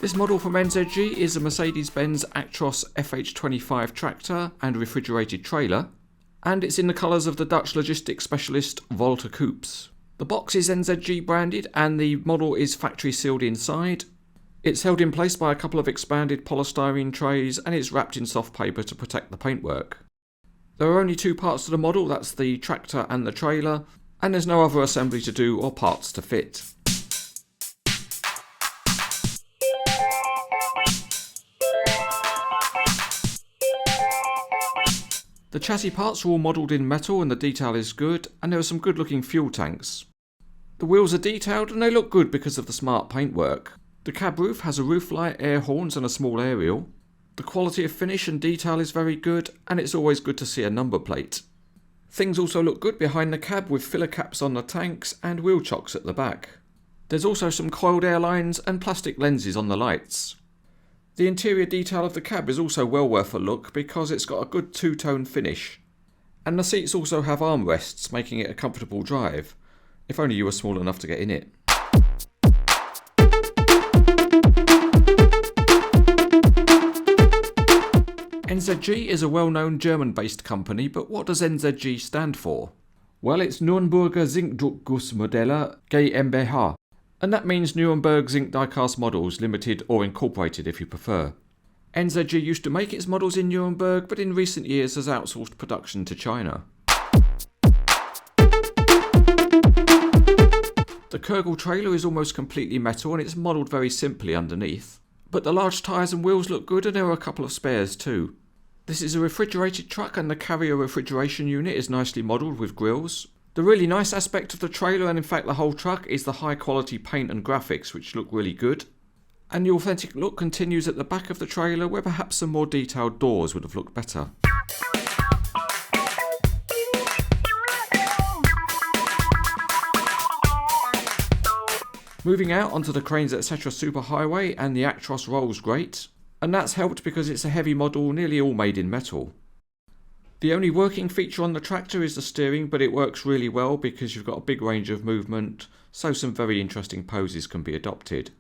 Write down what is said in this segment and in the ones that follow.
This model from NZG is a Mercedes-Benz Actros FH25 tractor and refrigerated trailer, and it's in the colours of the Dutch logistics specialist Wolter Koops. The box is NZG branded and the model is factory sealed inside. It's held in place by a couple of expanded polystyrene trays and it's wrapped in soft paper to protect the paintwork. There are only two parts to the model, that's the tractor and the trailer, and there's no other assembly to do or parts to fit. The chassis parts are all modelled in metal and the detail is good, and there are some good looking fuel tanks. The wheels are detailed and they look good because of the smart paintwork. The cab roof has a roof light, air horns and a small aerial. The quality of finish and detail is very good, and it's always good to see a number plate. Things also look good behind the cab with filler caps on the tanks and wheel chocks at the back. There's also some coiled air lines and plastic lenses on the lights. The interior detail of the cab is also well worth a look because it's got a good two-tone finish. And the seats also have armrests, making it a comfortable drive, if only you were small enough to get in it. NZG is a well-known German-based company, but what does NZG stand for? Well, it's Nürnberger Zinkdruckgussmodelle GmbH. And that means Nuremberg Zinc Diecast Models Limited or Incorporated if you prefer. NZG used to make its models in Nuremberg, but in recent years has outsourced production to China. The Kurgel trailer is almost completely metal and it's modelled very simply underneath. But the large tyres and wheels look good and there are a couple of spares too. This is a refrigerated truck and the carrier refrigeration unit is nicely modelled with grills. The really nice aspect of the trailer, and in fact the whole truck, is the high quality paint and graphics which look really good. And the authentic look continues at the back of the trailer where perhaps some more detailed doors would have looked better. Moving out onto the CranesEtcTV superhighway, and the Actros rolls great. And that's helped because it's a heavy model, nearly all made in metal. The only working feature on the tractor is the steering, but it works really well because you've got a big range of movement, so some very interesting poses can be adopted.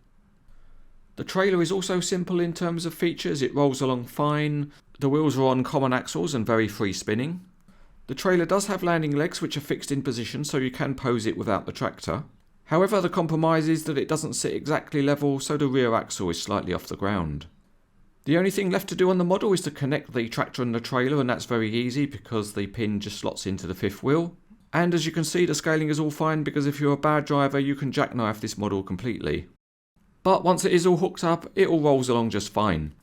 The trailer is also simple in terms of features, it rolls along fine, the wheels are on common axles and very free spinning. The trailer does have landing legs which are fixed in position so you can pose it without the tractor. However, the compromise is that it doesn't sit exactly level, so the rear axle is slightly off the ground. The only thing left to do on the model is to connect the tractor and the trailer, and that's very easy because the pin just slots into the fifth wheel. And as you can see, the scaling is all fine because if you're a bad driver you can jackknife this model completely. But once it is all hooked up, it all rolls along just fine.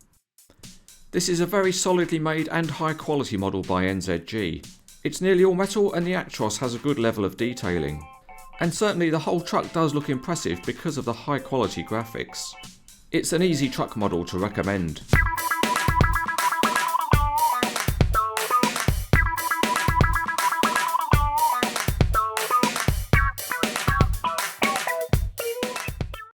This is a very solidly made and high quality model by NZG. It's nearly all metal and the Actros has a good level of detailing. And certainly the whole truck does look impressive because of the high quality graphics. It's an easy truck model to recommend.